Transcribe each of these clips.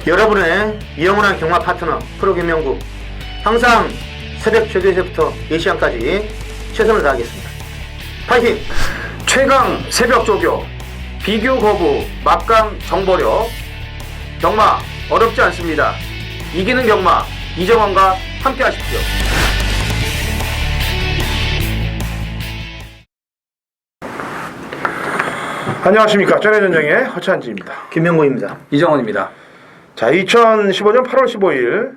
여러분의 영원한 경마 파트너 프로 김명구, 항상 새벽 조교에서부터 4시간까지 최선을 다하겠습니다. 파이팅! 최강 새벽 조교, 비교 거부, 막강 정보력. 경마 어렵지 않습니다. 이기는 경마 이정원과 함께 하십시오. 안녕하십니까. 전해전쟁의 허찬지입니다. 김명구입니다. 이정원입니다. 자, 2015년 8월 15일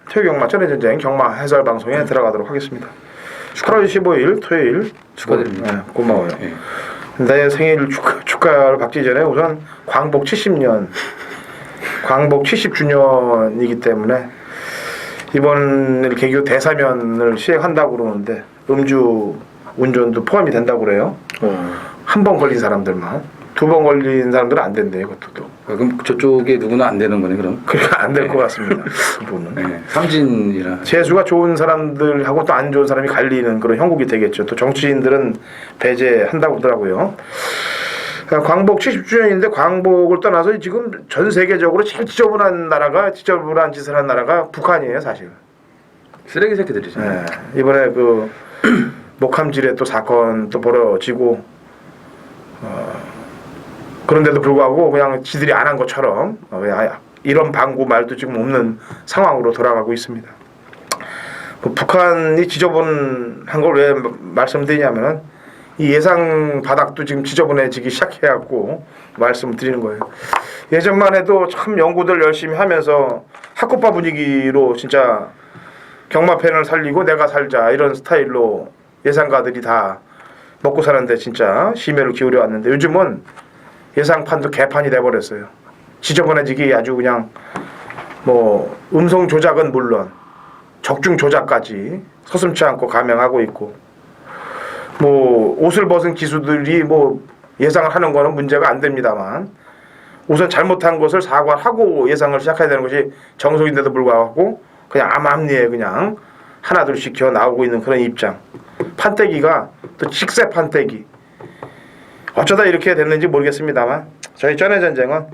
토요일 경마 전해전쟁 경마 해설 방송에 들어가도록 하겠습니다. 8월 15일 토요일 축하드립니다. 네, 고마워요. 네. 내 생일 축하를 받기 전에 우선 광복 70년 광복 70주년이기 때문에 이번 개교 대사면을 시행한다고 그러는데 음주 운전도 포함이 된다고 그래요. 한 번 걸린 사람들만, 2번 걸린 사람들은 안 된대요. 그것도 또. 그럼 저쪽에 누구나 안 되는 거네 그럼? 그러니까 안 될 것 같습니다. 그분은. 네. 삼진이라. 재수가 좋은 사람들하고 또 안 좋은 사람이 갈리는 그런 형국이 되겠죠. 또 정치인들은 배제한다고 하더라고요. 광복 70주년인데 광복을 떠나서 지금 전 세계적으로 제일 지저분한 나라가, 지저분한 짓을 한 나라가 북한이에요, 사실. 쓰레기 새끼들이잖아요. 네. 이번에 그 목함질에 또 사건 또 벌어지고 그런데도 불구하고 그냥 지들이 안 한 것처럼 이런 방구 말도 지금 없는 상황으로 돌아가고 있습니다. 북한이 지저분한 걸 왜 말씀드리냐면 이 예상 바닥도 지금 지저분해지기 시작해갖고 말씀을 드리는 거예요. 예전만 해도 참 연구들 열심히 하면서 학고파 분위기로 진짜 경마팬을 살리고 내가 살자 이런 스타일로 예상가들이 다 먹고 사는데 진짜 심혈을 기울여 왔는데 요즘은 예상판도 개판이 돼버렸어요. 지저분해지기 아주 그냥 뭐 음성 조작은 물론 적중 조작까지 서슴지 않고 감행하고 있고 뭐 옷을 벗은 기수들이 뭐 예상을 하는 거는 문제가 안 됩니다만 우선 잘못한 것을 사과하고 예상을 시작해야 되는 것이 정석인데도 불구하고 그냥 암암리에 그냥 하나둘씩 기어 나오고 있는 그런 입장. 판때기가 또 직세 판때기. 어쩌다 이렇게 됐는지 모르겠습니다만 저희 전해전쟁은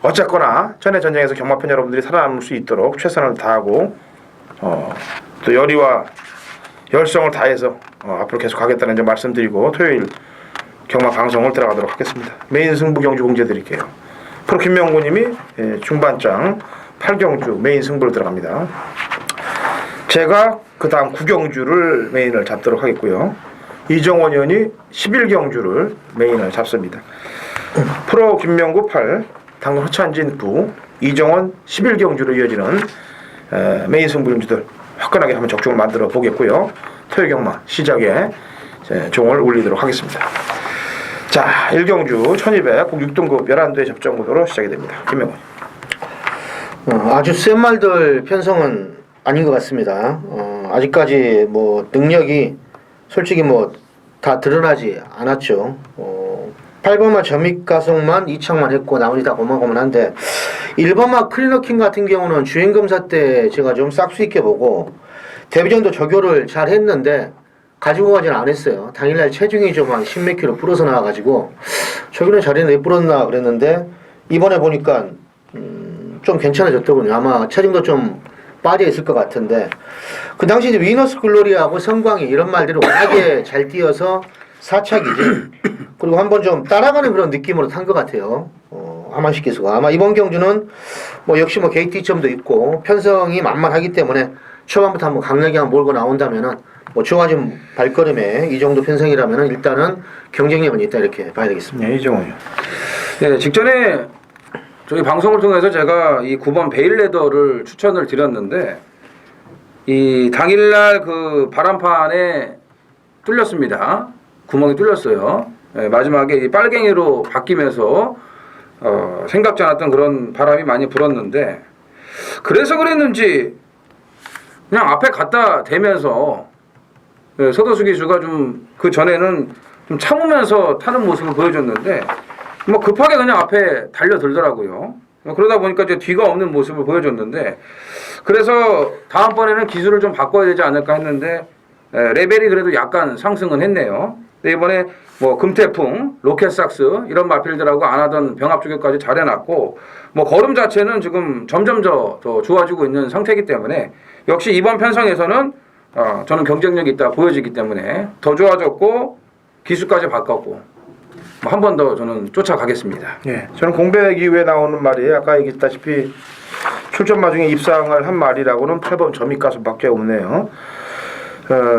어쨌거나 전해전쟁에서 경마팬 여러분들이 살아남을 수 있도록 최선을 다하고 또 열의와 열성을 다해서 앞으로 계속 가겠다는 점 말씀드리고 토요일 경마 방송을 들어가도록 하겠습니다. 메인 승부 경주 공지해드릴게요. 프로 김명구님이 중반장 8경주 메인 승부를 들어갑니다. 제가 그 다음 9경주를 메인을 잡도록 하겠고요. 이정원 의원이 11경주를 메인을 잡습니다. 프로 김명구 8, 당근 허찬진 9, 이정원 11경주로 이어지는 메인 승부 경주들 화끈하게 한번 적중을 만들어 보겠고요. 토요 경마 시작에 종을 올리도록 하겠습니다. 자, 1경주 1200 6등급 11대 접전 구도로 시작이 됩니다. 김명구. 아주 센 말들 편성은 아닌 것 같습니다. 아직까지 뭐 능력이 솔직히 뭐 다 드러나지 않았죠. 8번마 점입가속만 이착만 했고 나머지 다 고만고만한데 1번마 클리너킹 같은 경우는 주행검사 때 제가 좀 싹수 있게 보고 데뷔전도 적용을 잘 했는데 가지고 가지는 않았어요. 당일날 체중이 좀 한 10몇 킬로 불어서 나와가지고 저기는 잘했네 왜 불었나 그랬는데 이번에 보니까 좀 괜찮아졌더군요. 아마 체중도 좀 빠져 있을 것 같은데 그 당시 이제 위너스 글로리하고 성광이 이런 말들을 워낙에 잘 띄어서 사착이지. 그리고 한번 좀 따라가는 그런 느낌으로 탄 것 같아요. 하만식 기수가 아마 이번 경주는 뭐 역시 뭐 게이트점도 있고 편성이 만만하기 때문에 초반부터 한번 강력히 한번 몰고 나온다면은 뭐 좋아진 발걸음에 이 정도 편성이라면은 일단은 경쟁력은 있다 이렇게 봐야 되겠습니다. 네, 이정원이요. 네, 직전에 저희 방송을 통해서 제가 이 9번 베일레더를 추천을 드렸는데 이 당일날 그 바람판에 뚫렸습니다. 구멍이 뚫렸어요. 네, 마지막에 이 빨갱이로 바뀌면서 생각지 않았던 그런 바람이 많이 불었는데 그래서 그랬는지 그냥 앞에 갖다 대면서 서도수 기수가 좀 그 전에는 좀 참으면서 타는 모습을 보여줬는데 뭐 급하게 그냥 앞에 달려들더라고요. 그러다 보니까 이제 뒤가 없는 모습을 보여줬는데 그래서 다음번에는 기술을 좀 바꿔야 되지 않을까 했는데 레벨이 그래도 약간 상승은 했네요. 근데 이번에 뭐 금태풍, 로켓삭스 이런 마필들하고 안 하던 병합 조교까지 잘 해놨고 뭐 걸음 자체는 지금 점점 더 좋아지고 있는 상태이기 때문에 역시 이번 편성에서는 저는 경쟁력이 있다 보여지기 때문에 더 좋아졌고 기수까지 바꿨고 뭐 한 번 더 저는 쫓아가겠습니다. 예, 저는 공백 이후에 나오는 말이 아까 얘기했다시피 출전마 중에 입상을 한 말이라고는 8번 점입가수밖에 없네요.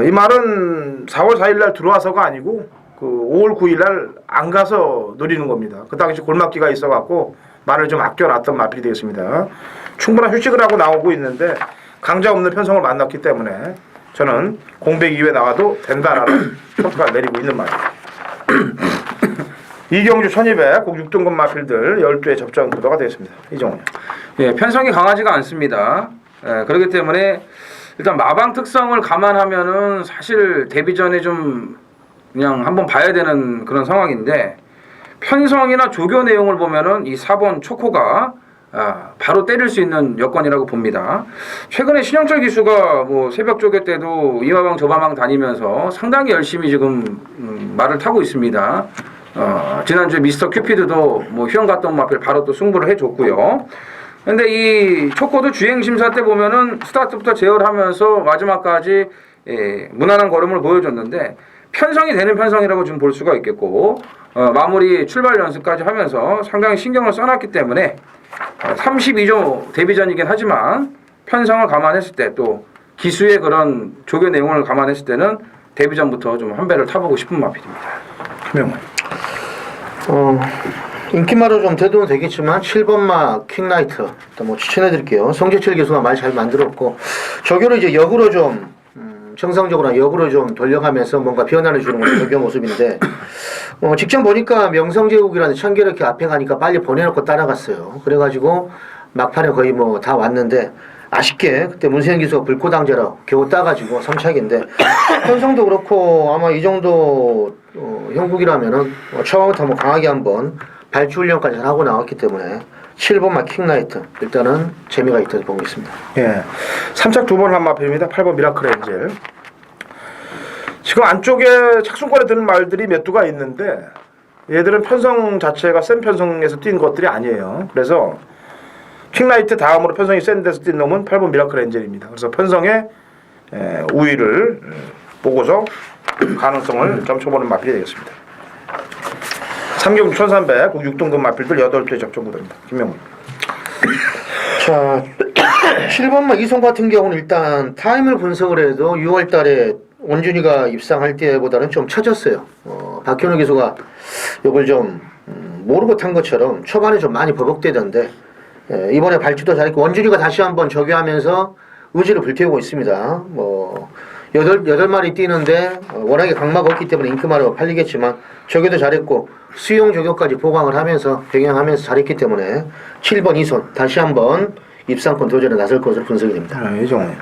이 말은 4월 4일 날 들어와서가 아니고 그 5월 9일 날 안 가서 노리는 겁니다. 그 당시 골막기가 있어갖고 말을 좀 아껴놨던 마필이 되겠습니다. 충분한 휴식을 하고 나오고 있는데 강자 없는 편성을 만났기 때문에 저는 공백 이후에 나와도 된다라는 평가를 내리고 있는 말입니다. 이경주 1200 꼭 6등급 마필들 12회 접전 구도가 되겠습니다. 이정훈. 예, 편성이 강하지가 않습니다. 그렇기 때문에 일단 마방 특성을 감안하면은 사실 데뷔 전에 좀 그냥 한번 봐야 되는 그런 상황인데 편성이나 조교 내용을 보면은 이 4번 초코가 바로 때릴 수 있는 여건이라고 봅니다. 최근에 신영철 기수가 뭐 새벽 조교 때도 이마방 저마방 다니면서 상당히 열심히 지금 말을 타고 있습니다. 지난주에 미스터 큐피드도 뭐 휴영 갔던 마필 바로 또 승부를 해줬고요. 근데 이 초코도 주행 심사 때 보면은 스타트부터 제어하면서 마지막까지 무난한 걸음을 보여줬는데 편성이 되는 편성이라고 좀 볼 수가 있겠고 마무리 출발 연습까지 하면서 상당히 신경을 써놨기 때문에 32조 데뷔전이긴 하지만 편성을 감안했을 때 또 기수의 그런 조교 내용을 감안했을 때는 데뷔전부터 좀 한 배를 타보고 싶은 마필입니다. 김영훈. 인기마로 좀 대도는 되겠지만 7번마 퀵나이트 일단 뭐 추천해드릴게요. 송재철 교수가 말 잘 만들었고 조교를 이제 역으로 좀 정상적으로 역으로 좀 돌려가면서 뭔가 변화를 주는 건 조교 모습인데 직전 보니까 명성제국이라는 청계렇게 앞에 가니까 빨리 보내놓고 따라갔어요. 그래가지고 막판에 거의 뭐 다 왔는데 아쉽게 그때 문세현 기수가 불꽃왕자라 겨우 따가지고 3착인데 편성도 그렇고 아마 이 정도 형국이라면은 처음부터 뭐 강하게 한번 발주 훈련까지 잘 하고 나왔기 때문에 7번마 킹나이트 일단은 재미가 있다고 보고 있습니다. 예, 3착 2번 한 마필입니다. 8번 미라클 엔젤. 지금 안쪽에 착순권에 드는 말들이 몇 두가 있는데 얘들은 편성 자체가 센 편성에서 뛴 것들이 아니에요. 그래서 킹라이트 다음으로 편성이 센 데서 뛴 놈은 8번 미라클 엔젤입니다. 그래서 편성의 우위를 보고서 가능성을 점쳐보는 마필이 되겠습니다. 3경주 1300 6등급 마필들 8개 접종 구도입니다. 김명훈. 자, 7번마 이송 같은 경우는 일단 타임을 분석을 해도 6월 달에 원준이가 입상할 때보다는 좀 처졌어요. 박현우 기수가 이걸 좀 모르고 탄 것처럼 초반에 좀 많이 버벅대던데 이번에 발주도 잘했고 원준이가 다시 한번 저교하면서 의지를 불태우고 있습니다. 뭐 8마리 뛰는데 워낙에 강마가 없기 때문에 인기마로 팔리겠지만 저교도 잘했고 수용 저교까지 보강을 하면서 병행하면서 잘했기 때문에 7번 이손 다시 한번 입상권 도전에 나설 것으로 분석이 됩니다. 이정훈.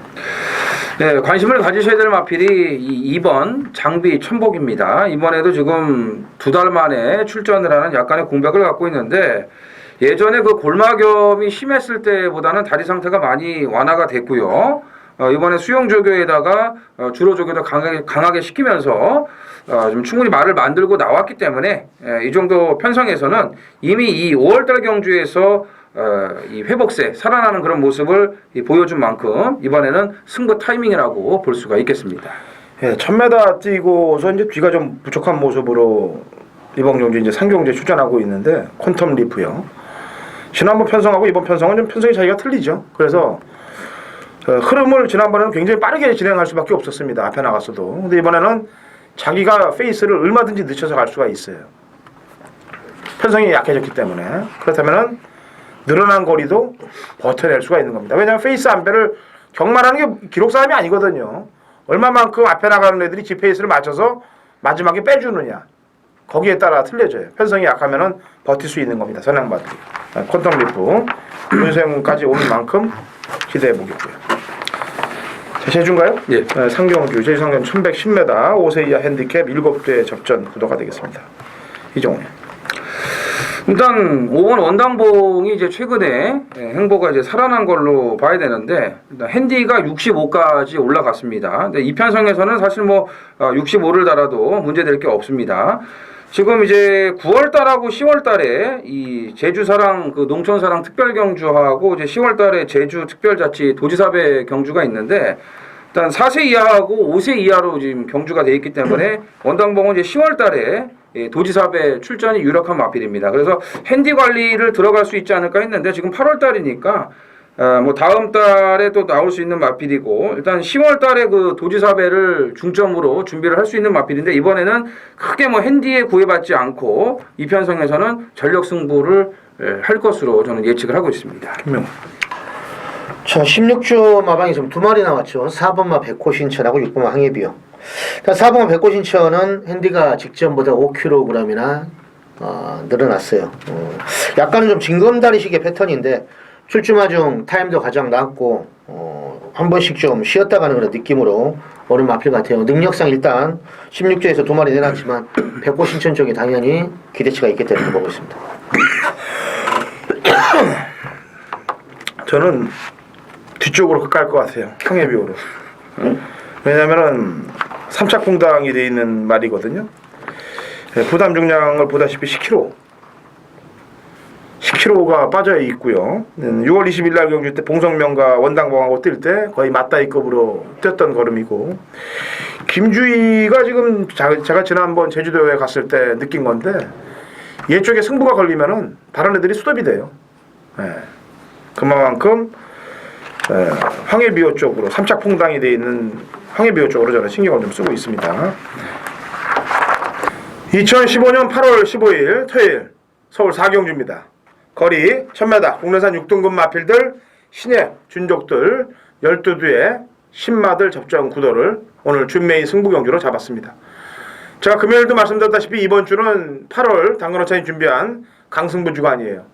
네, 관심을 가지셔야 될 마필이 이 2번 장비 천복입니다. 이번에도 지금 2달 만에 출전을 하는 약간의 공백을 갖고 있는데 예전에 그 골마겸이 심했을 때보다는 다리 상태가 많이 완화가 됐고요. 이번에 수영 조교에다가 주로 조교도 강하게 시키면서 좀 충분히 말을 만들고 나왔기 때문에 이 정도 편성에서는 이미 이 5월달 경주에서 이 회복세 살아나는 그런 모습을 보여준 만큼 이번에는 승부 타이밍이라고 볼 수가 있겠습니다. 예, 1000m 뛰고서 이제 뒤가 좀 부족한 모습으로 이번 경주 이제 상경주에 출전하고 있는데 퀀텀 리프요. 지난번 편성하고 이번 편성은 좀 편성이 차이가 틀리죠. 그래서 흐름을 지난번에는 굉장히 빠르게 진행할 수밖에 없었습니다. 앞에 나갔어도. 근데 이번에는 자기가 페이스를 얼마든지 늦춰서 갈 수가 있어요. 편성이 약해졌기 때문에. 그렇다면은 늘어난 거리도 버텨낼 수가 있는 겁니다. 왜냐하면 페이스 안배를 경마라는 게 기록 싸움이 아니거든요. 얼마만큼 앞에 나가는 애들이 지 페이스를 맞춰서 마지막에 빼주느냐. 거기에 따라 틀려져요. 편성이 약하면은 버틸 수 있는 겁니다. 선행바들이. 퀀텀 리프 윤세영까지 오는 만큼 기대해 보겠고요. 자, 제주인가요? 예. 상경주 제주상경 1110m 5세 이하 핸디캡 7대 접전 구도가 되겠습니다. 이종훈. 일단 5번 원당봉이 이제 최근에 행보가 이제 살아난 걸로 봐야 되는데 일단 핸디가 65까지 올라갔습니다. 근데 이 편성에서는 사실 뭐 65를 달아도 문제될 게 없습니다. 지금 이제 9월달하고 10월달에 이 제주사랑 그 농촌사랑 특별경주하고 이제 10월달에 제주 특별자치 도지사배 경주가 있는데 일단 4세 이하하고 5세 이하로 지금 경주가 돼 있기 때문에 원당봉은 이제 10월달에 도지사배 출전이 유력한 마필입니다. 그래서 핸디 관리를 들어갈 수 있지 않을까 했는데 지금 8월달이니까 뭐 다음 달에 또 나올 수 있는 마필이고 일단 10월달에 그 도지사배를 중점으로 준비를 할 수 있는 마필인데 이번에는 크게 뭐 핸디에 구애받지 않고 이 편성에서는 전력 승부를 할 것으로 저는 예측을 하고 있습니다. 자, 16조 마방이 지금 두 마리 나왔죠. 4번마 백호신천하고 6번마 항해비요. 4번마 백호신천은 핸디가 직전보다 5kg이나 늘어났어요. 약간은 좀 징검다리식의 패턴인데 출주마 중 타임도 가장 낮고 한 번씩 좀 쉬었다 가는 그런 느낌으로 오는 마필 같아요. 능력상 일단 16조에서 두 마리 내놨지만 백호신천 쪽이 당연히 기대치가 있기 때문에 보고 있습니다. 저는 뒤쪽으로 깔 것 같아요. 평해비호로. 왜냐면은 삼착공당이 돼 있는 말이거든요. 부담 중량을 보다시피 10kg가 빠져 있고요. 6월 20일 날 경주 때 봉성명과 원당봉하고 뛸 때 거의 맞다이급으로 뛰었던 걸음이고 김주희가 지금 제가 지난번 제주도에 갔을 때 느낀 건데 얘 쪽에 승부가 걸리면은 다른 애들이 수dob이 돼요. 그만큼 황해비호 쪽으로 삼착풍당이 되어 있는 황해비호 쪽으로 저는 신경을 좀 쓰고 있습니다. 2015년 8월 15일 토요일 서울 4경주입니다. 거리 1000m 국내산 6등급 마필들 신예 준족들 12두의 10마들 접전 구도를 오늘 준메인 승부경주로 잡았습니다. 제가 금요일도 말씀드렸다시피 이번 주는 8월 당근어차이 준비한 강승부 주간이에요.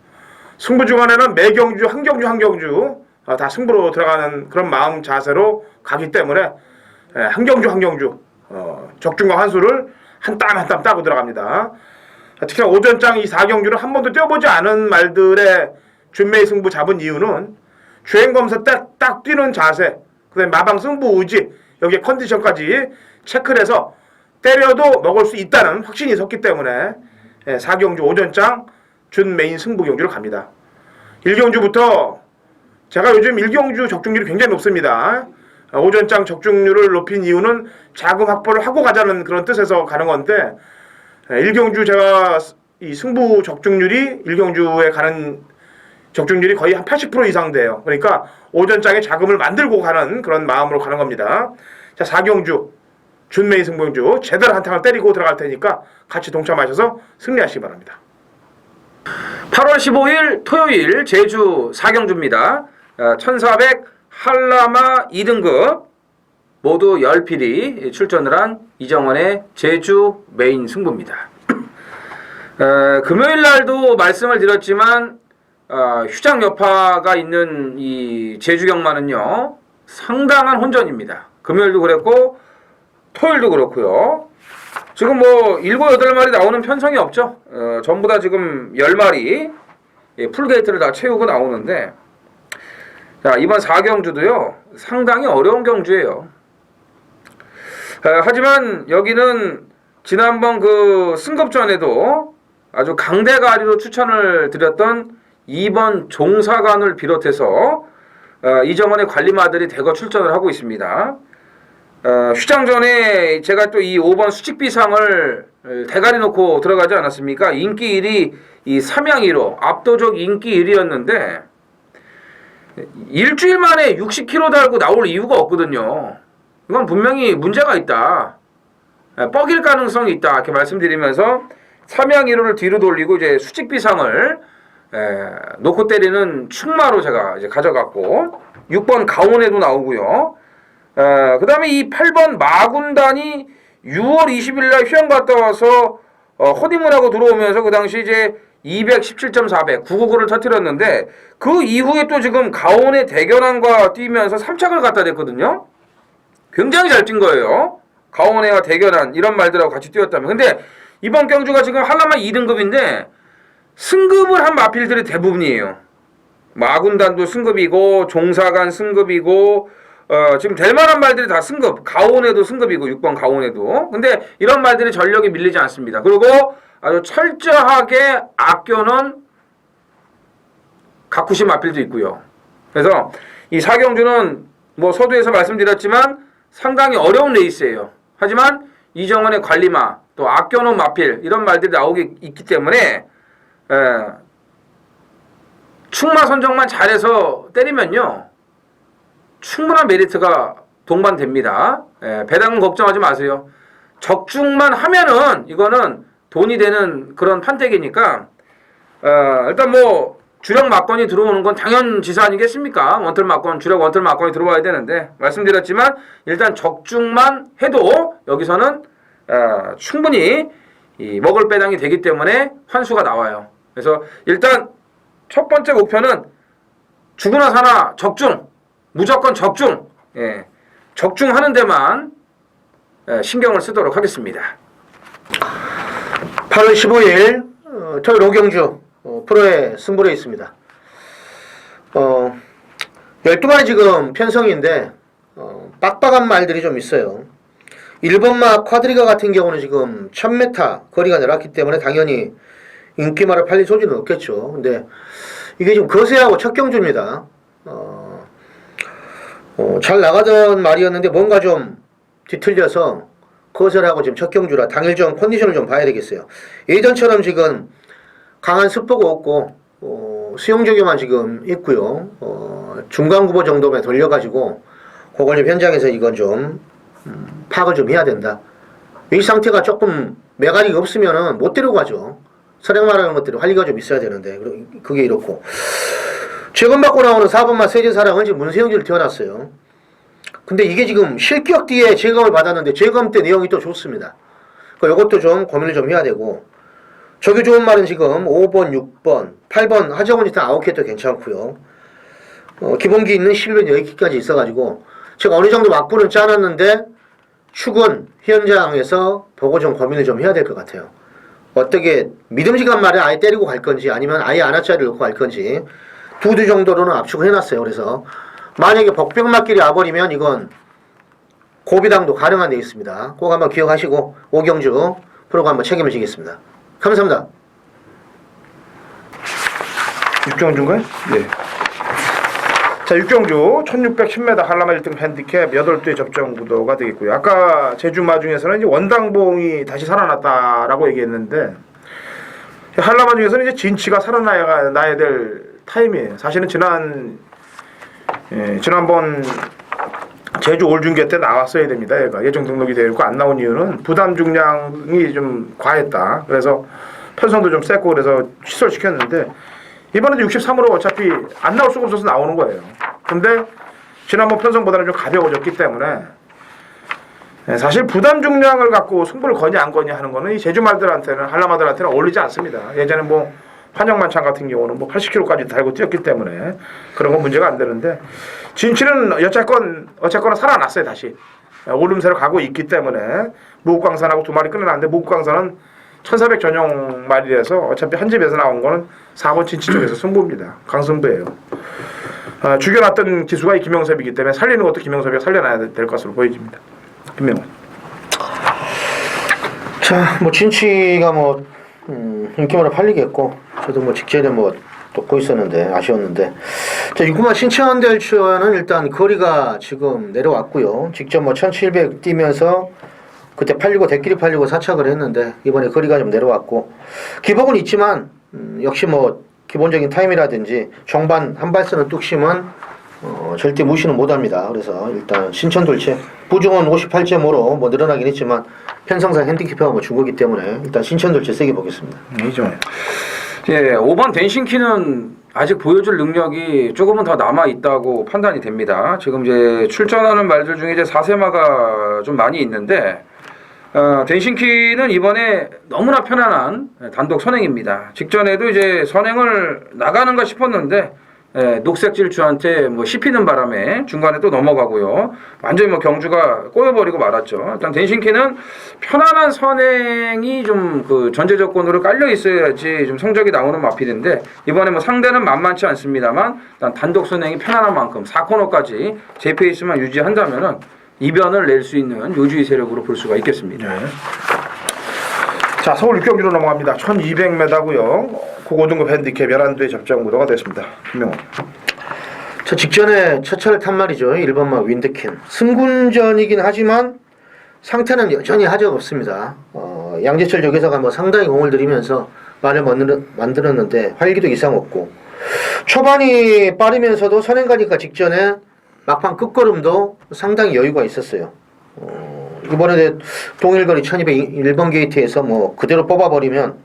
승부 주간에는 매 경주 한 경주 다 승부로 들어가는 그런 마음 자세로 가기 때문에 한 경주 적중과 환수를 한 땀 한 땀 따고 들어갑니다. 특히나 오전장 이 4경주를 한 번도 뛰어보지 않은 말들의 준매의 승부 잡은 이유는 주행검사 딱 뛰는 자세, 그다음에 마방 승부 의지, 여기에 컨디션까지 체크를 해서 때려도 먹을 수 있다는 확신이 섰기 때문에 4경주 오전장 준메인 승부 경주를 갑니다. 1경주부터 제가 요즘 1경주 적중률이 굉장히 높습니다. 오전장 적중률을 높인 이유는 자금 확보를 하고 가자는 그런 뜻에서 가는 건데 1경주 제가 이 승부 적중률이 1경주에 가는 적중률이 거의 한 80% 이상 돼요. 그러니까 오전장에 자금을 만들고 가는 그런 마음으로 가는 겁니다. 자, 4경주 준메인 승부경주 제대로 한탕을 때리고 들어갈 테니까 같이 동참하셔서 승리하시기 바랍니다. 8월 15일 토요일 제주 4경주입니다. 1400 한라마 2등급 모두 10필이 출전을 한 이정원의 제주 메인 승부입니다. 금요일 날도 말씀을 드렸지만 휴장 여파가 있는 이 제주 경마는요 상당한 혼전입니다. 금요일도 그랬고 토요일도 그렇고요. 지금 뭐 7, 8마리 나오는 편성이 없죠. 전부 다 지금 10마리 풀게이트를 다 채우고 나오는데 자, 이번 4경주도요 상당히 어려운 경주예요. 하지만 여기는 지난번 그 승급전에도 아주 강대가리로 추천을 드렸던 2번 종사관을 비롯해서 이정원의 관리마들이 대거 출전을 하고 있습니다. 휴장 전에 제가 또 이 5번 수직비상을 대가리 놓고 들어가지 않았습니까? 인기 1위 이 삼양이로 압도적 인기 1위였는데 일주일 만에 60kg 달고 나올 이유가 없거든요. 이건 분명히 문제가 있다. 뻐길 가능성이 있다. 이렇게 말씀드리면서 삼양 1호를 뒤로 돌리고 이제 수직비상을 놓고 때리는 충마로 제가 이제 가져갔고 6번 가온에도 나오고요. 그 다음에 이 8번 마군단이 6월 20일 날 휴양 갔다 와서 허니문하고 들어오면서 그 당시 이제 217.400 999를 터뜨렸는데 그 이후에 또 지금 가온의 대견환과 뛰면서 3착을 갖다 댔거든요. 굉장히 잘 뛴 거예요. 가온의와 대견환 이런 말들하고 같이 뛰었다면. 근데 이번 경주가 지금 한라마 2등급인데 승급을 한 마필들이 대부분이에요. 뭐 아군단도 승급이고 종사관 승급이고 지금 될 만한 말들이 다 승급. 가온에도 승급이고 6번 가온에도. 근데 이런 말들이 전력이 밀리지 않습니다. 그리고 아주 철저하게 아껴놓은 가쿠시 마필도 있고요. 그래서 이 사경주는 뭐 서두에서 말씀드렸지만 상당히 어려운 레이스예요. 하지만 이정원의 관리마 또 아껴놓은 마필 이런 말들이 나오기 있기 때문에 충마 선정만 잘해서 때리면요 충분한 메리트가 동반됩니다. 배당은 걱정하지 마세요. 적중만 하면은 이거는 돈이 되는 그런 판택이니까 일단 뭐 주력 막건이 들어오는 건 당연지사 아니겠습니까? 원털 막건, 주력 원털 막건이 들어와야 되는데 말씀드렸지만 일단 적중만 해도 여기서는 충분히 이 먹을 배당이 되기 때문에 환수가 나와요. 그래서 일단 첫 번째 목표는 죽으나 사나 적중, 무조건 적중, 적중하는 데만 신경을 쓰도록 하겠습니다. 8월 15일 토요일 오경주 프로의 승부로 있습니다. 12마리 지금 편성인데 빡빡한 말들이 좀 있어요. 1번마 쿼드리가 같은 경우는 지금 1000m 거리가 내려왔기 때문에 당연히 인기말을 팔릴 소지는 없겠죠. 근데 이게 지금 거세하고 첫 경주입니다. 잘 나가던 말이었는데 뭔가 좀 뒤틀려서 거세하고 지금 첫 경주라 당일 좀 컨디션을 좀 봐야 되겠어요. 예전처럼 지금 강한 습도가 없고 수용조교만 지금 있고요. 중간 구보 정도만 돌려가지고 그걸 좀 현장에서 이건 좀 파악을 좀 해야 된다. 이 상태가 조금 매갈이 없으면은 못 데려가죠. 서량 말하는 것들이 활리가 좀 있어야 되는데 그게 이렇고 재검받고 나오는 4번마 세제사랑은 지금 문세영지를 태어났어요. 근데 이게 지금 실격 뒤에 재검을 받았는데 재검 때 내용이 또 좋습니다. 이것도 좀 고민을 좀 해야 되고 저기 좋은 말은 지금 5번, 6번, 8번 하정훈이 다 9개도 괜찮고요. 기본기 있는 실루엣 10개까지 있어가지고 제가 어느 정도 막부는 짜놨는데 축은 현장에서 보고 좀 고민을 좀 해야 될 것 같아요. 어떻게 믿음직한 말에 아예 때리고 갈 건지 아니면 아예 안아짜리를 넣고 갈 건지 두 정도로는 압축을 해놨어요. 그래서 만약에 복병맞길이 와버리면 이건 고비당도 가능한 데 있습니다. 꼭 한번 기억하시고 오경주 프로가 한번 책임을 지겠습니다. 감사합니다. 육경주인가요? 네. 자, 육경주 1610m 한라마 1등 핸디캡 8대 접전 구도가 되겠고요. 아까 제주마 중에서는 이제 원당봉이 다시 살아났다라고 얘기했는데 한라마 중에서는 이제 진치가 살아나야 될 타임이에요. 사실은 지난번 제주 올중계 때 나왔어야 됩니다. 얘가 예정 등록이 되어 있고 안 나온 이유는 부담 중량이 좀 과했다. 그래서 편성도 좀 셌고 그래서 취소시켰는데 이번에도 63으로 어차피 안 나올 수가 없어서 나오는 거예요. 근데 지난번 편성보다는 좀 가벼워졌기 때문에 사실 부담 중량을 갖고 승부를 거냐 안 거냐 하는 거는 이 제주말들한테는 한라마들한테는 어울리지 않습니다. 예전에 뭐 환영만찬 같은 경우는 뭐 80kg까지 달고 뛰었기 때문에 그런 건 문제가 안 되는데 진치는 어쨌거나 살아났어요. 다시 오름세로 가고 있기 때문에 무국광산하고 2마리 끊어놨는데 무국광산은 1400 전용 말이라서 어차피 한 집에서 나온 거는 4번 진치 쪽에서 승부입니다. 강승부예요. 죽여놨던 기수가 이 김영섭이기 때문에 살리는 것도 김영섭이가 살려놔야 될 것으로 보여집니다. 김명훈. 자, 뭐 진치가 뭐 인기마다 팔리겠고 저도 뭐 직전에 뭐 놓고 있었는데 아쉬웠는데 자, 6만 신천대일주는 일단 거리가 지금 내려왔고요. 직접 뭐 1700 뛰면서 그때 팔리고 대끼리 팔리고 사착을 했는데 이번에 거리가 좀 내려왔고 기복은 있지만 역시 뭐 기본적인 타임이라든지 종반 한 발 쓰는 뚝심은 절대 무시는 못합니다. 그래서 일단 신천돌체 부중은 58.5로 뭐 늘어나긴 했지만 편성상 핸디캡가 뭐 준 거기 때문에 일단 신천돌체 세게 보겠습니다. 이죠. 예, 5번 댄싱키는 아직 보여줄 능력이 조금은 더 남아 있다고 판단이 됩니다. 지금 이제 출전하는 말들 중에 이제 4세마가 좀 많이 있는데 댄싱키는 이번에 너무나 편안한 단독 선행입니다. 직전에도 이제 선행을 나가는가 싶었는데 녹색 질주한테 뭐 씹히는 바람에 중간에 또 넘어가고요. 완전히 뭐 경주가 꼬여버리고 말았죠. 일단 댄싱키는 편안한 선행이 좀 그 전제 조건으로 깔려 있어야지 좀 성적이 나오는 마필인데 이번에 뭐 상대는 만만치 않습니다만 일단 단독 선행이 편안한 만큼 4코너까지 제 페이스만 유지한다면은 이변을 낼 수 있는 요주의 세력으로 볼 수가 있겠습니다. 네. 자, 서울 6경주로 넘어갑니다. 1200m고요. 고고등급 핸디캡 11도의 접전 구도가 됐습니다. 김명호. 저 직전에 첫 차를 탄 말이죠. 1번마 윈드캔. 승군전이긴 하지만 상태는 여전히 하적 없습니다. 양재철 조교사가 뭐 상당히 공을 들이면서 말을 만들었는데 활기도 이상 없고 초반이 빠르면서도 선행 가니까 직전에 막판 끝걸음도 상당히 여유가 있었어요. 이번에 동일거리 1201번 게이트에서 뭐 그대로 뽑아버리면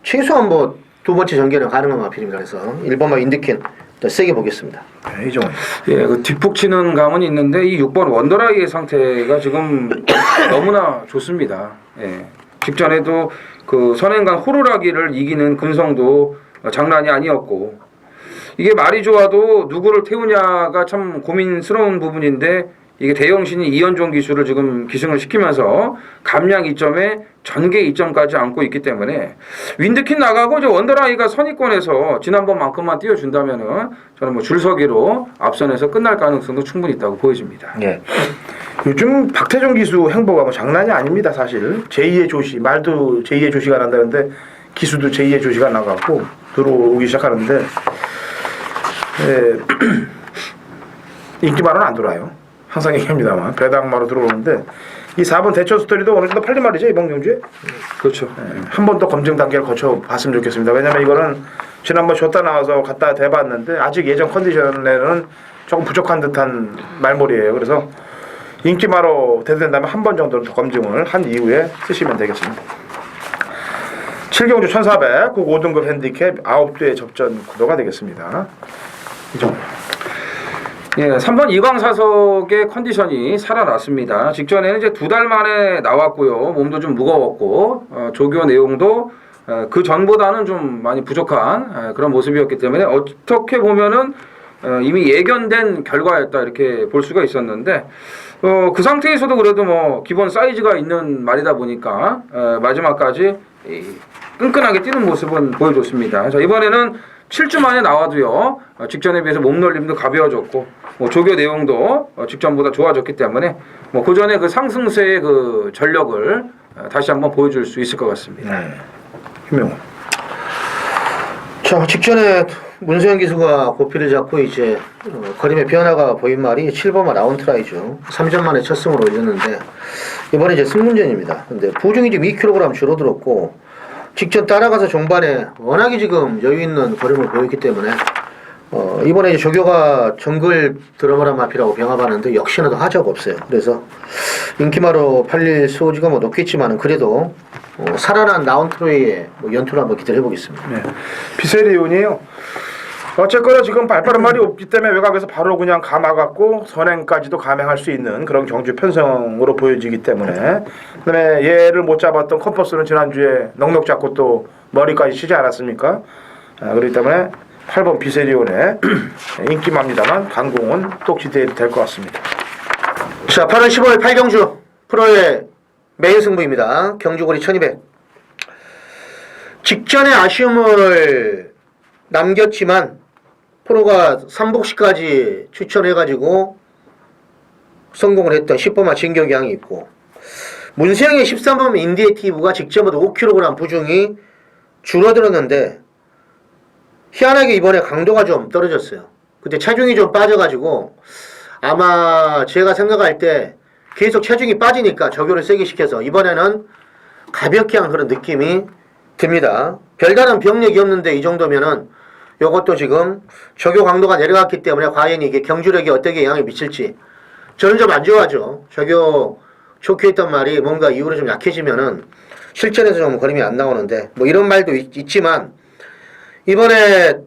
최소한 뭐 두 번째 전개는 가능한 마필입니다. 그래서 1번마 윈드캔 세게 보겠습니다. 네, 이종원. 예, 그 뒷북 치는 감은 있는데 이 6번 원더라이의 상태가 지금 너무나 좋습니다. 예. 직전에도 그 선행간 호루라기를 이기는 근성도 장난이 아니었고 이게 말이 좋아도 누구를 태우냐가 참 고민스러운 부분인데 이게 대형신이 이연종 기술을 지금 기승을 시키면서 감량 2점에 전개 2점까지 안고 있기 때문에 윈드킨 나가고 이제 원더라이가 선입권에서 지난번만큼만 띄워준다면은 저는 뭐 줄서기로 앞선에서 끝날 가능성도 충분히 있다고 보여집니다. 예. 요즘 박태종 기수 행보가 뭐 장난이 아닙니다. 사실 제2의 조시 말도 제2의 조시가 난다는데 기수도 제2의 조시가 나가고 들어오기 시작하는데 인기말은 안 돌아요. 항상 얘기합니다만 배당마로 들어오는데 이 4번 대처 스토리도 어느 정도 팔린 말이죠 이번 경주에. 그렇죠. 한 번 더 검증 단계를 거쳐 봤으면 좋겠습니다. 왜냐면 이거는 지난번 줬다 나와서 갖다 대봤는데 아직 예전 컨디션에는 조금 부족한 듯한 말몰이에요. 그래서 인기마로 대된다면 한 번 정도는 더 검증을 한 이후에 쓰시면 되겠습니다. 7경주 1400 그 5등급 핸디캡 9대의 접전 구도가 되겠습니다. 이 정도. 예, 3번 이광사석의 컨디션이 살아났습니다. 직전에는 이제 2달 만에 나왔고요. 몸도 좀 무거웠고 조교 내용도 그 전보다는 좀 많이 부족한 그런 모습이었기 때문에 어떻게 보면은 이미 예견된 결과였다 이렇게 볼 수가 있었는데 그 상태에서도 그래도 뭐 기본 사이즈가 있는 말이다 보니까 마지막까지 끈끈하게 뛰는 모습은 보여줬습니다. 자, 이번에는 7주 만에 나와도요 직전에 비해서 몸놀림도 가벼워졌고 뭐 조교 내용도 직전보다 좋아졌기 때문에 뭐 그 전에 그 상승세의 그 전력을 다시 한번 보여줄 수 있을 것 같습니다. 네. 김명호. 자, 직전에 문세영 기수가 고피를 잡고 이제 거림의 변화가 보인 말이 7번마 라운트라이죠. 3전 만에 첫 승을 올렸는데 이번에 이제 승문전입니다. 근데 부중이 지금 2kg 줄어들었고 직전 따라가서 종반에 워낙에 지금 여유 있는 걸음을 보였기 때문에 이번에 이제 조교가 정글 드러머란 마피라고 병합하는데 역시나 더 하자가 없어요. 그래서 인기마로 팔릴 소지가 뭐 높겠지만은 그래도 살아난 라운트로이의 뭐 연투를 한번 기대해 보겠습니다. 네. 비세리온이에요. 어쨌거나 지금 발빠른 말이 없기 때문에 외곽에서 바로 그냥 감아갖고 선행까지도 감행할 수 있는 그런 경주 편성으로 보여지기 때문에 그다음에 얘를 못 잡았던 컴퍼스는 지난주에 넉넉 잡고 또 머리까지 치지 않았습니까? 그렇기 때문에 8번 비세리온의 인기마입니다만 강공은 또 기대해도 될 것 같습니다. 자, 8월 15일 8경주 프로의 메인 승부입니다. 경주거리 1200. 직전에 아쉬움을 남겼지만 프로가 3복시까지 추천해가지고 성공을 했던 10번마 진격양이 있고 문세영의 13번 인디에이티브가 직전보다 5kg 부중이 줄어들었는데 희한하게 이번에 강도가 좀 떨어졌어요. 그때 체중이 좀 빠져가지고 아마 제가 생각할 때 계속 체중이 빠지니까 저교를 세게 시켜서 이번에는 가볍게 한 그런 느낌이 듭니다. 별다른 병력이 없는데 이 정도면은 요것도 지금 저교 강도가 내려갔기 때문에 과연 이게 경주력이 어떻게 영향을 미칠지 저는 좀 안 좋아하죠. 저교 좋게 했던 말이 뭔가 이후로 좀 약해지면은 실전에서 좀 걸음이 안 나오는데 뭐 이런 말도 있지만 이번에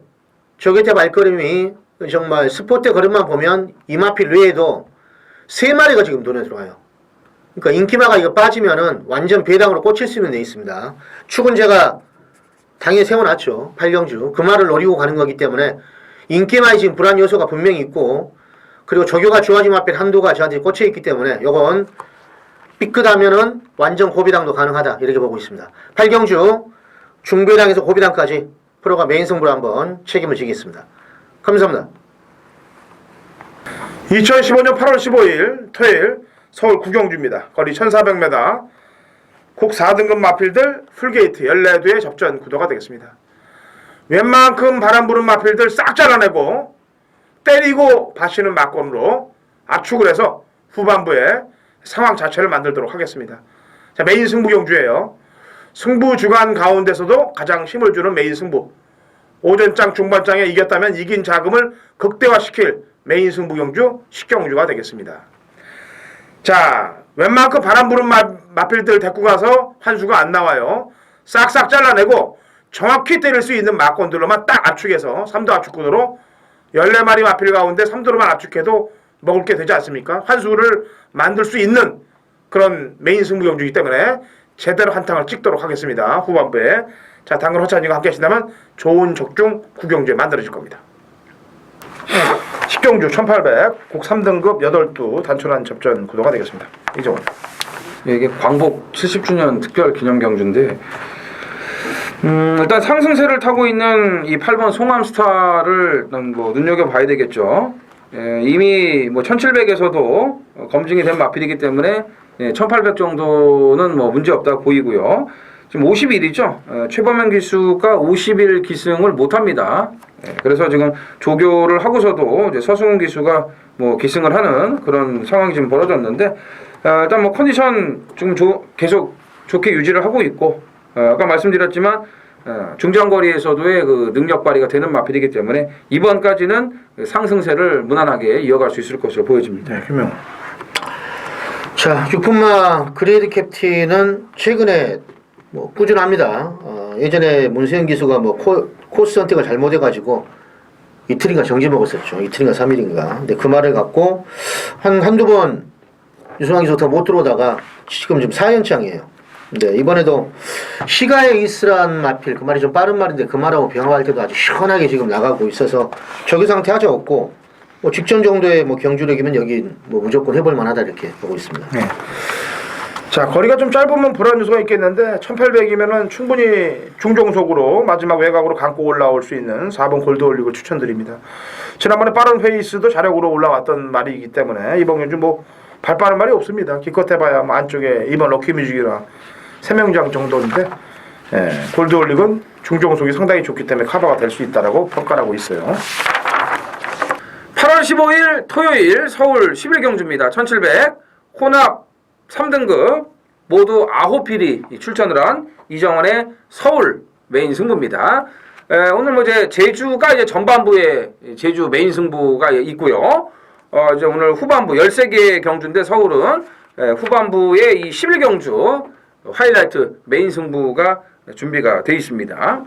저교 때 발걸음이 정말 스포트 걸음만 보면 이마필 외에도 3마리가 지금 눈에 들어와요. 그러니까 인기마가 이거 빠지면은 완전 배당으로 꽂힐 수 있는 데 있습니다. 축은 제가 당연히 세워놨죠. 8경주. 그 말을 노리고 가는 거기 때문에 인기만이 지금 불안 요소가 분명히 있고, 그리고 조교가 좋아진 마필 한두가 저한테 꽂혀 있기 때문에 요건 삐끗하면은 완전 고비당도 가능하다 이렇게 보고 있습니다. 8경주 중배당에서 고비당까지 프로가 메인 승부를 한번 책임을 지겠습니다. 감사합니다. 2015년 8월 15일 토요일 서울 구경주입니다. 거리 1400m 국 4등급 마필들 풀게이트 14두의 접전 구도가 되겠습니다. 웬만큼 바람 부는 마필들 싹 잘라내고 때리고 바시는 막건으로 압축을 해서 후반부에 상황 자체를 만들도록 하겠습니다. 자, 메인 승부 경주예요. 승부 주간 가운데서도 가장 힘을 주는 메인 승부. 오전장 중반장에 이겼다면 이긴 자금을 극대화시킬 메인 승부 경주 10경주가 되겠습니다. 자, 웬만큼 바람 부는 마필들 데리고 가서 환수가 안 나와요. 싹싹 잘라내고 정확히 때릴 수 있는 막건들로만 딱 압축해서 3도 압축구도로 14마리 마필 가운데 3도로만 압축해도 먹을 게 되지 않습니까? 환수를 만들 수 있는 그런 메인 승부 경주이기 때문에 제대로 한탕을 찍도록 하겠습니다. 후반부에. 자, 당근 허찬이가 함께 하신다면 좋은 적중 구경주에 만들어질 겁니다. 10경주 1800 국 3등급 8두 단촐한 접전 구도가 되겠습니다. 이정원. 이게 광복 70주년 특별 기념 경주인데 일단 상승세를 타고 있는 이 8번 송암스타를 뭐 눈여겨봐야 되겠죠. 이미 뭐 1700에서도 검증이 된 마필이기 때문에 1800 정도는 뭐 문제없다 보이고요. 지금 50일이죠. 최범현 기수가 50일 기승을 못합니다. 그래서 지금 조교를 하고서도 이제 서승훈 기수가 뭐 기승을 하는 그런 상황이 지금 벌어졌는데 일단 뭐 컨디션 지금 계속 좋게 유지를 하고 있고 아까 말씀드렸지만 중장거리에서도의 그 능력 발휘가 되는 마필이기 때문에 이번까지는 상승세를 무난하게 이어갈 수 있을 것으로 보여집니다. 네, 김영. 자, 6분마 그레이드 캡틴은 최근에 뭐 꾸준합니다. 예전에 문세영 기수가 뭐 코스 선택을 잘못해가지고 이틀인가 정지 먹었었죠. 이틀인가 3일인가. 근데 그 말을 갖고 한두 번 유승환 기수가 더 못 들어오다가 지금 좀 4연장이에요. 근데 이번에도 시가에 이스란 마필, 그 말이 좀 빠른 말인데 그 말하고 병합할 때도 아주 시원하게 지금 나가고 있어서 저기 상태 하자 없고 뭐 직전 정도의 뭐 경주력이면 여기 뭐 무조건 해볼 만하다 이렇게 보고 있습니다. 네. 자, 거리가 좀 짧으면 불안 요소가 있겠는데 1800이면은 충분히 중종속으로 마지막 외곽으로 감고 올라올 수 있는 4번 골드올릭을 추천드립니다. 지난번에 빠른 페이스도 자력으로 올라왔던 말이기 때문에 이번 경주 뭐 발 빠른 말이 없습니다. 기껏 해봐야 뭐 안쪽에 이번 럭키뮤직이라 3명장 정도인데 골드올릭은 중종속이 상당히 좋기 때문에 커버가 될 수 있다라고 평가를 하고 있어요. 8월 15일 토요일 서울 11경주입니다. 1700 혼합 3등급 모두 9필이 출전을 한 이정원의 서울 메인 승부입니다. 오늘 뭐 이제 제주가 이제 전반부에 제주 메인 승부가 있고요. 이제 오늘 후반부 13개 경주인데 서울은 후반부에 이 11경주 하이라이트 메인 승부가 준비가 되어 있습니다.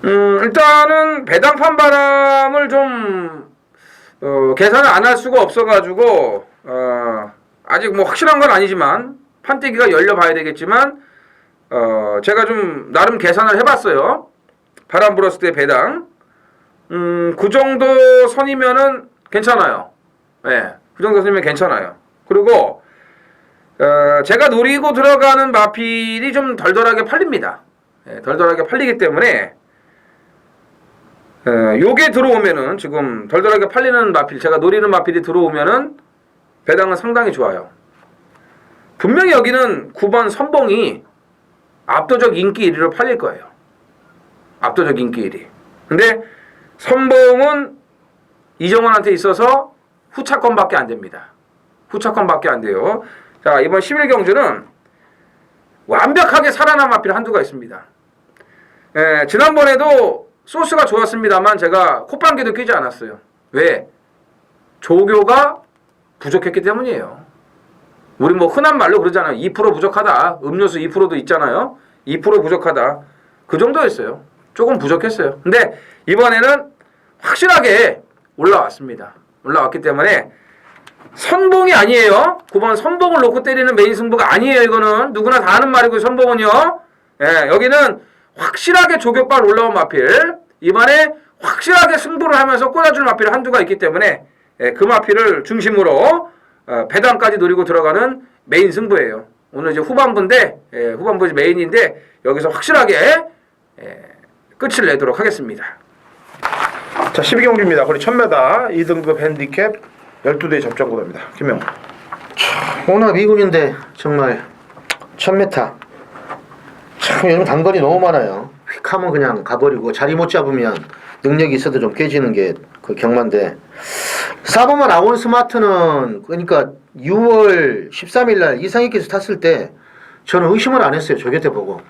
일단은 배당판 바람을 좀 계산을 안 할 수가 없어가지고 아직 뭐 확실한 건 아니지만 판때기가 열려봐야 되겠지만 제가 좀 나름 계산을 해봤어요. 바람 불었을 때 배당 그 정도 선이면은 괜찮아요. 네, 그 정도 선이면 괜찮아요. 그리고 제가 노리고 들어가는 마필이 좀 덜덜하게 팔립니다. 덜덜하게 팔리기 때문에 요게 들어오면은 지금 덜덜하게 팔리는 마필, 제가 노리는 마필이 들어오면은 배당은 상당히 좋아요. 분명히 여기는 9번 선봉이 압도적 인기 1위로 팔릴 거예요. 압도적 인기 1위. 근데 선봉은 이정원한테 있어서 후차권밖에 안 됩니다. 후차권밖에 안 돼요. 자, 이번 11경주는 완벽하게 살아난 마필 한두가 있습니다. 지난번에도 소스가 좋았습니다만 제가 콧방귀도 끼지 않았어요. 왜? 조교가 부족했기 때문이에요. 우리 뭐 흔한 말로 그러잖아요. 2% 부족하다. 음료수 2%도 있잖아요. 2% 부족하다. 그 정도였어요. 조금 부족했어요. 근데 이번에는 확실하게 올라왔습니다. 올라왔기 때문에 선봉이 아니에요. 9번 선봉을 놓고 때리는 메인 승부가 아니에요. 이거는 누구나 다 아는 말이고 선봉은요. 여기는 확실하게 조교빨 올라온 마필. 이번에 확실하게 승부를 하면서 꽂아줄 마필 한두가 있기 때문에 그 마필을 중심으로 배당까지 노리고 들어가는 메인 승부예요. 오늘 이제 후반부인데 후반부 메인인데 여기서 확실하게 끝을 내도록 하겠습니다. 자, 12경주입니다. 거리 1000m 2등급 핸디캡 12대 접전 구도입니다. 김명훈. 워낙 미국인데 정말 1000m 참 요즘 단거리 너무 많아요. 휙 하면 그냥 가버리고 자리 못 잡으면 능력이 있어도 좀 깨지는 게 그 경마인데 4번만 아원 스마트는 그러니까 6월 13일 날 이상희께서 탔을 때 저는 의심을 안 했어요. 저게 때 보고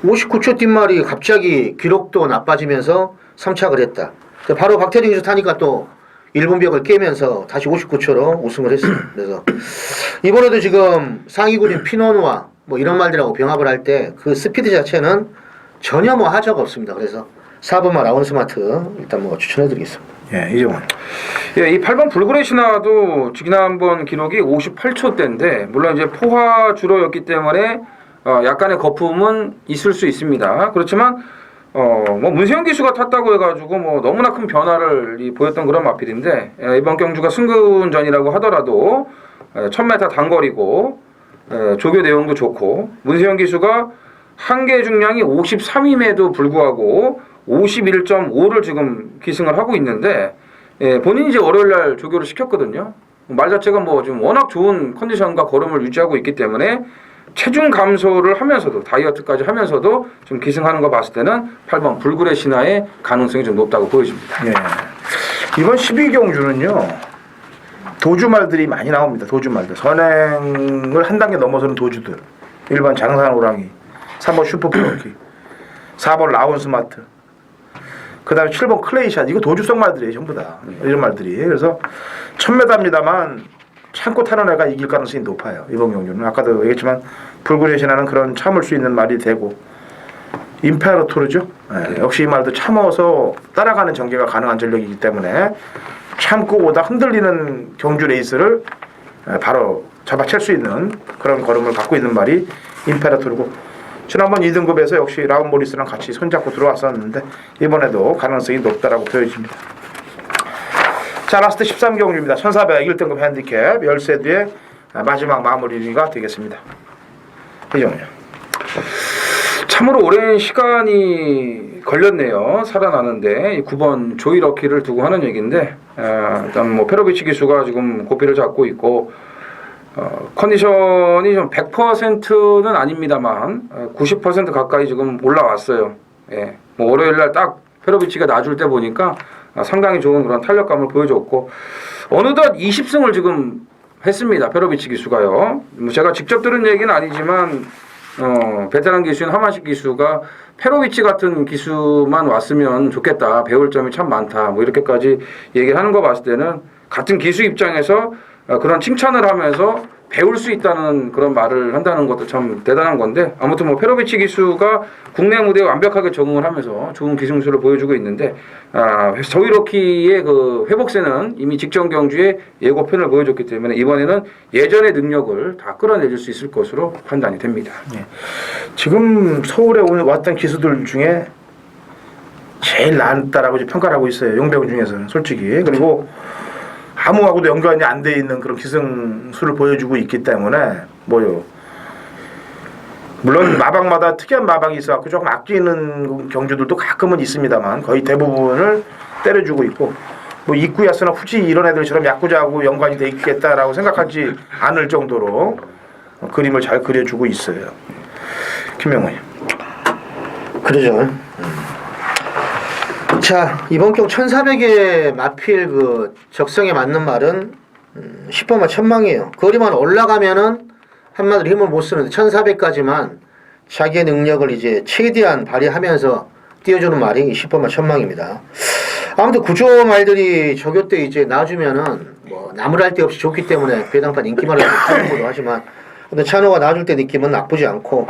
59초 뛴 말이 갑자기 기록도 나빠지면서 3착을 했다. 바로 박태리 기수 타니까 또 1분 벽을 깨면서 다시 59초로 우승을 했어요. 그래서 이번에도 지금 상위군인 피노누아 뭐 이런 말들하고 병합을 할 때 그 스피드 자체는 전혀 뭐 하자가 없습니다. 그래서 4번만 라운 스마트 일단 뭐 추천해드리겠습니다. 예, 이종원. 예, 이 8번 불그레 신화도 지난번 기록이 58초대인데 물론 이제 포화 주로였기 때문에 약간의 거품은 있을 수 있습니다. 그렇지만 뭐 문세영 기수가 탔다고 해가지고 뭐 너무나 큰 변화를 보였던 그런 마필인데 이번 경주가 승근전이라고 하더라도 1000m 단거리고 조교 내용도 좋고 문세영 기수가 한계 중량이 53임에도 불구하고 51.5를 지금 기승을 하고 있는데 본인이 이제 월요일날 조교를 시켰거든요. 말 자체가 뭐 좀 워낙 좋은 컨디션과 걸음을 유지하고 있기 때문에 체중 감소를 하면서도 다이어트까지 하면서도 좀 기승하는 거 봤을 때는 8번 불굴의 신화의 가능성이 좀 높다고 보여집니다. 예. 이번 12경주는요. 도주말들이 많이 나옵니다. 도주말들. 선행을 한 단계 넘어서는 도주들. 1번 장산 호랑이, 3번 슈퍼프로키, 4번 라운 스마트, 그 다음에 7번 클레이샷. 이거 도주성 말들이에요. 전부 다. 이런 말들이. 그래서 1000m입니다만 참고 타는 애가 이길 가능성이 높아요. 이번 경주는. 아까도 얘기했지만 불굴의 신화는 그런 참을 수 있는 말이 되고 임페라토르죠. 네. 역시 이 말도 참아서 따라가는 전개가 가능한 전력이기 때문에 참고 오다 흔들리는 경주 레이스를 바로 잡아챌 수 있는 그런 걸음을 갖고 있는 말이 임페라토르고 지난번 2등급에서 역시 라운 모리스랑 같이 손잡고 들어왔었는데 이번에도 가능성이 높다라고 보여집니다. 자, 라스트 13경주입니다. 1400 1등급 핸디캡 13 뒤에 마지막 마무리가 되겠습니다. 이정요. 참으로 오랜 시간이 걸렸네요. 살아나는데 9번 조이 럭키를 두고 하는 얘기인데 일단 뭐 페로비치 기수가 지금 고삐를 잡고 있고 컨디션이 좀 100%는 아닙니다만 90% 가까이 지금 올라왔어요. 예. 뭐 월요일날 딱 페로비치가 놔줄 때 보니까 상당히 좋은 그런 탄력감을 보여줬고 어느덧 20승을 지금 했습니다. 페로비치 기수가요. 뭐 제가 직접 들은 얘기는 아니지만 베테랑 기수인 하마식 기수가 페로비치 같은 기수만 왔으면 좋겠다. 배울 점이 참 많다. 뭐 이렇게까지 얘기하는 거 봤을 때는 같은 기수 입장에서 그런 칭찬을 하면서 배울 수 있다는 그런 말을 한다는 것도 참 대단한 건데 아무튼 뭐 페로비치 기수가 국내 무대에 완벽하게 적응을 하면서 좋은 기승수를 보여주고 있는데 조이 럭키의 그 회복세는 이미 직전 경주에 예고편을 보여줬기 때문에 이번에는 예전의 능력을 다 끌어내줄 수 있을 것으로 판단이 됩니다. 예. 지금 서울에 왔던 기수들 중에 제일 낫다라고 평가를 하고 있어요. 용병 중에서는 솔직히. 그리고 아무하고도 연관이 안 돼 있는 그런 기승수를 보여주고 있기 때문에 뭐요. 물론 마방마다 특이한 마방이 있어갖고 조금 아끼는 경주들도 가끔은 있습니다만 거의 대부분을 때려주고 있고 뭐 이쿠야스나 후지 이런 애들처럼 야쿠자하고 연관이 돼 있겠다라고 생각하지 않을 정도로 그림을 잘 그려주고 있어요. 김명훈. 그러죠. 자, 이번 경 1400의 마필 그 적성에 맞는 말은 10번만 천망이에요. 거리만 올라가면은 한마디로 힘을 못 쓰는데 1400까지만 자기의 능력을 이제 최대한 발휘하면서 띄워주는 말이 10번만 천망입니다. 아무튼 구조 말들이 조교 때 이제 놔주면은 뭐 나무랄 데 없이 좋기 때문에 배당판 인기말을 하는 것도 하지만 근데 찬호가 놔줄 때 느낌은 나쁘지 않고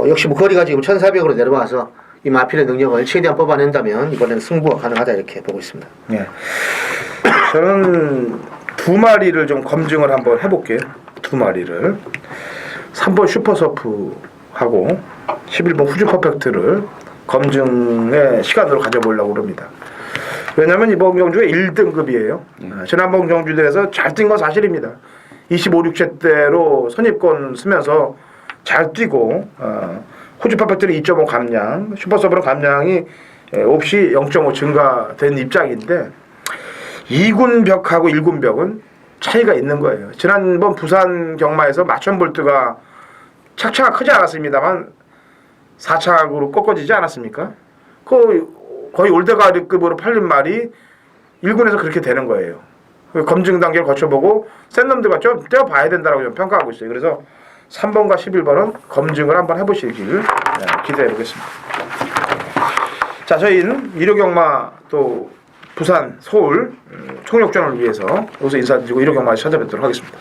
역시 뭐 거리가 지금 1400으로 내려와서 이 마필의 능력을 최대한 뽑아낸다면 이번에는 승부가 가능하다 이렇게 보고 있습니다. 예. 저는 두 마리를 좀 검증을 한번 해볼게요. 두 마리를 3번 슈퍼서프하고 11번 후즈 퍼펙트를 검증의 시간으로 가져보려고 합니다. 왜냐하면 이번 경주가 1등급이에요. 지난번 경주들에서 잘 뛴 건 사실입니다. 25, 6세대로 선입권 쓰면서 잘 뛰고 호주 퍼펙트는 2.5 감량, 슈퍼서브는 감량이 없이 0.5 증가된 입장인데 2군 벽하고 1군 벽은 차이가 있는 거예요. 지난번 부산 경마에서 마천볼트가 착차가 크지 않았습니다만 4착으로 꺾어지지 않았습니까? 거의 올드가리급으로 팔린 말이 1군에서 그렇게 되는 거예요. 검증 단계를 거쳐보고 센 놈들과 좀 떼어봐야 된다고 좀 평가하고 있어요. 그래서 3번과 11번은 검증을 한번 해보시길 기대해 보겠습니다. 자, 저희는 일요경마 또 부산, 서울 총력전을 위해서 여기서 인사드리고 일요경마에 찾아뵙도록 하겠습니다.